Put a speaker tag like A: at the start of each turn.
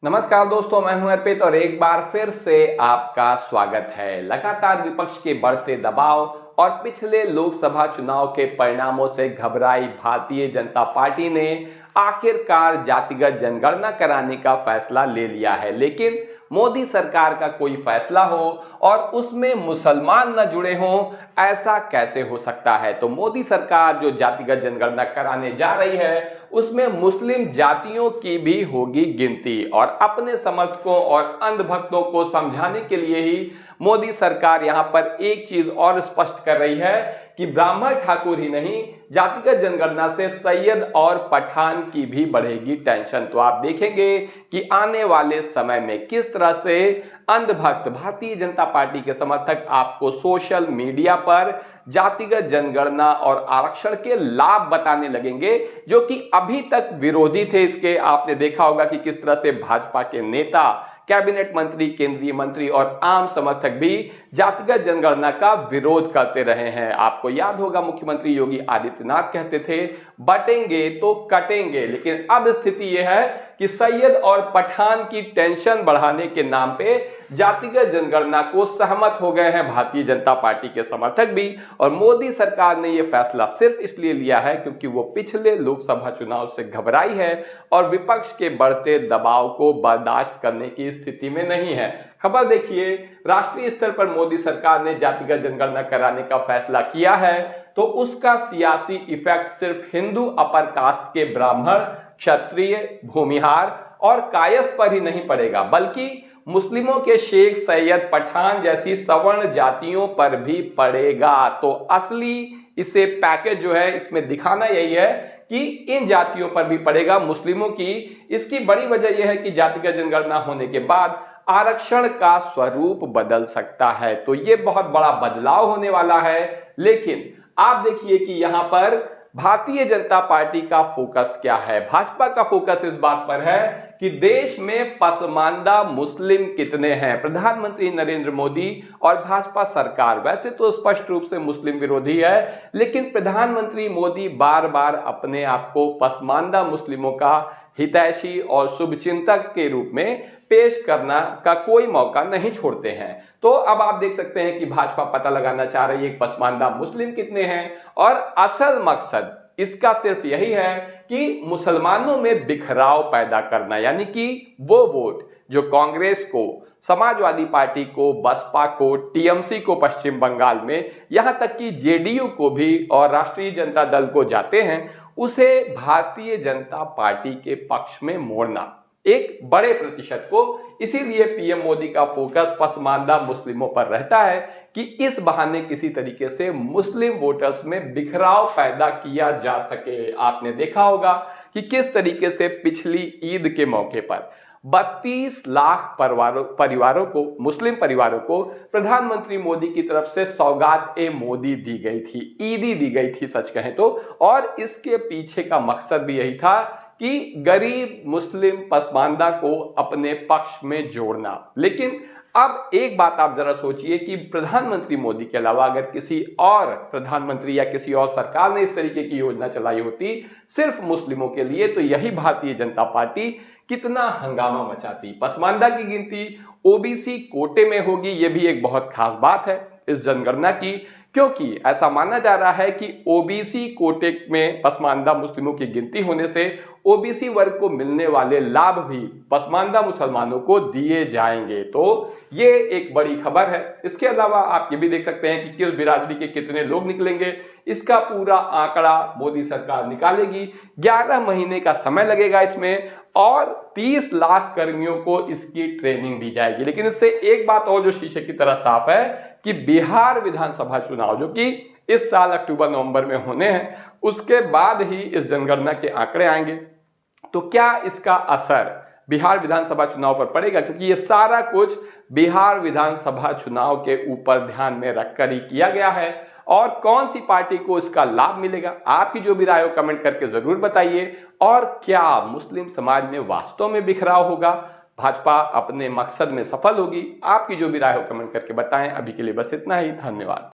A: नमस्कार दोस्तों, मैं हूं अर्पित और एक बार फिर से आपका स्वागत है। लगातार विपक्ष के बढ़ते दबाव और पिछले लोकसभा चुनाव के परिणामों से घबराई भारतीय जनता पार्टी ने आखिरकार जातिगत जनगणना कराने का फैसला ले लिया है। लेकिन मोदी सरकार का कोई फैसला हो और उसमें मुसलमान न जुड़े हों, ऐसा कैसे हो सकता है। तो मोदी सरकार जो जातिगत जनगणना कराने जा रही है उसमें मुस्लिम जातियों की भी होगी गिनती और अपने समर्थकों और अंधभक्तों को समझाने के लिए ही मोदी सरकार यहां पर एक चीज और स्पष्ट कर रही है कि ब्राह्मण ठाकुर ही नहीं, जातिगत जनगणना से सैयद और पठान की भी बढ़ेगी टेंशन। तो आप देखेंगे कि आने वाले समय में किस तरह से अंधभक्त भारतीय जनता पार्टी के समर्थक आपको सोशल मीडिया पर जातिगत जनगणना और आरक्षण के लाभ बताने लगेंगे, जो कि अभी तक विरोधी थे इसके। आपने देखा होगा कि किस तरह से भाजपा के नेता, कैबिनेट मंत्री, केंद्रीय मंत्री और आम समर्थक भी जातिगत जनगणना का विरोध करते रहे हैं। आपको याद होगा मुख्यमंत्री योगी आदित्यनाथ कहते थे बटेंगे तो कटेंगे, लेकिन अब स्थिति यह है कि सैयद और पठान की टेंशन बढ़ाने के नाम पे जातिगत जनगणना को सहमत हो गए हैं भारतीय जनता पार्टी के समर्थक भी। और मोदी सरकार ने यह फैसला सिर्फ इसलिए लिया है क्योंकि वो पिछले लोकसभा चुनाव से घबराई है और विपक्ष के बढ़ते दबाव को बर्दाश्त करने की स्थिति में नहीं है। खबर देखिए, राष्ट्रीय स्तर पर मोदी सरकार ने जातिगत जनगणना कराने का फैसला किया है तो उसका सियासी इफेक्ट सिर्फ हिंदू अपर कास्ट के ब्राह्मण, क्षत्रिय, भूमिहार और कायस्थ पर ही नहीं पड़ेगा, बल्कि मुस्लिमों के शेख, सैयद, पठान जैसी सवर्ण जातियों पर भी पड़ेगा। तो असली इसे पैकेज जो है इसमें दिखाना यही है कि इन जातियों पर भी पड़ेगा, मुस्लिमों की। इसकी बड़ी वजह यह है कि जातिगत जनगणना होने के बाद आरक्षण का स्वरूप बदल सकता है, तो यह बहुत बड़ा बदलाव होने वाला है। लेकिन आप देखिए कि यहां पर भारतीय जनता पार्टी का फोकस क्या है। भाजपा का फोकस इस बात पर है कि देश में पसमानदा मुस्लिम कितने हैं। प्रधानमंत्री नरेंद्र मोदी और भाजपा सरकार वैसे तो स्पष्ट रूप से मुस्लिम विरोधी है, लेकिन प्रधानमंत्री मोदी बार बार अपने आप को पसमानदा मुस्लिमों का हितैषी और शुभचिंतक के रूप में पेश करना का कोई मौका नहीं छोड़ते हैं। तो अब आप देख सकते हैं कि भाजपा पता लगाना चाह रही है पसमानदा मुस्लिम कितने हैं और असल मकसद इसका सिर्फ यही है कि मुसलमानों में बिखराव पैदा करना, यानी कि वो वोट जो कांग्रेस को, समाजवादी पार्टी को, बसपा को, टीएमसी को पश्चिम बंगाल में, यहां तक कि जेडीयू को भी और राष्ट्रीय जनता दल को जाते हैं, उसे भारतीय जनता पार्टी के पक्ष में मोड़ना, एक बड़े प्रतिशत को। इसीलिए पीएम मोदी का फोकस पसमानदा मुस्लिमों पर रहता है कि इस बहाने किसी तरीके से मुस्लिम वोटर्स में बिखराव पैदा किया जा सके। आपने देखा होगा कि किस तरीके से पिछली ईद के मौके पर 32 लाख परिवारों को, मुस्लिम परिवारों को प्रधानमंत्री मोदी की तरफ से सौगात ए मोदी दी गई थी, ईदी दी गई थी सच कहें तो। और इसके पीछे का मकसद भी यही था कि गरीब मुस्लिम पसमानदा को अपने पक्ष में जोड़ना। लेकिन अब एक बात आप जरा सोचिए कि प्रधानमंत्री मोदी के अलावा अगर किसी और प्रधानमंत्री या किसी और सरकार ने इस तरीके की योजना चलाई होती सिर्फ मुस्लिमों के लिए, तो यही भारतीय जनता पार्टी कितना हंगामा मचाती। पसमानदा की गिनती ओबीसी कोटे में होगी, यह भी एक बहुत खास बात है इस जनगणना की, क्योंकि ऐसा माना जा रहा है कि ओबीसी कोटे में पसमानदा मुस्लिमों की गिनती होने से ओबीसी वर्ग को मिलने वाले लाभ भी पसमानदा मुसलमानों को दिए जाएंगे। तो ये एक बड़ी खबर है। इसके अलावा आप ये भी देख सकते हैं कि किस बिरादरी के कितने लोग निकलेंगे, इसका पूरा आंकड़ा मोदी सरकार निकालेगी। 11 महीने का समय लगेगा इसमें और 30 लाख कर्मियों को इसकी ट्रेनिंग दी जाएगी। लेकिन इससे एक बात और जो शीशे की तरह साफ है कि बिहार विधानसभा चुनाव जो कि इस साल अक्टूबर नवंबर में होने हैं, उसके बाद ही इस जनगणना के आंकड़े आएंगे। तो क्या इसका असर बिहार विधानसभा चुनाव पर पड़ेगा, क्योंकि ये सारा कुछ बिहार विधानसभा चुनाव के ऊपर ध्यान में रखकर ही किया गया है। और कौन सी पार्टी को इसका लाभ मिलेगा, आपकी जो भी राय हो कमेंट करके जरूर बताइए। और क्या मुस्लिम समाज में वास्तव में बिखराव होगा, भाजपा अपने मकसद में सफल होगी? आपकी जो भी राय हो कमेंट करके बताएं। अभी के लिए बस इतना ही, धन्यवाद।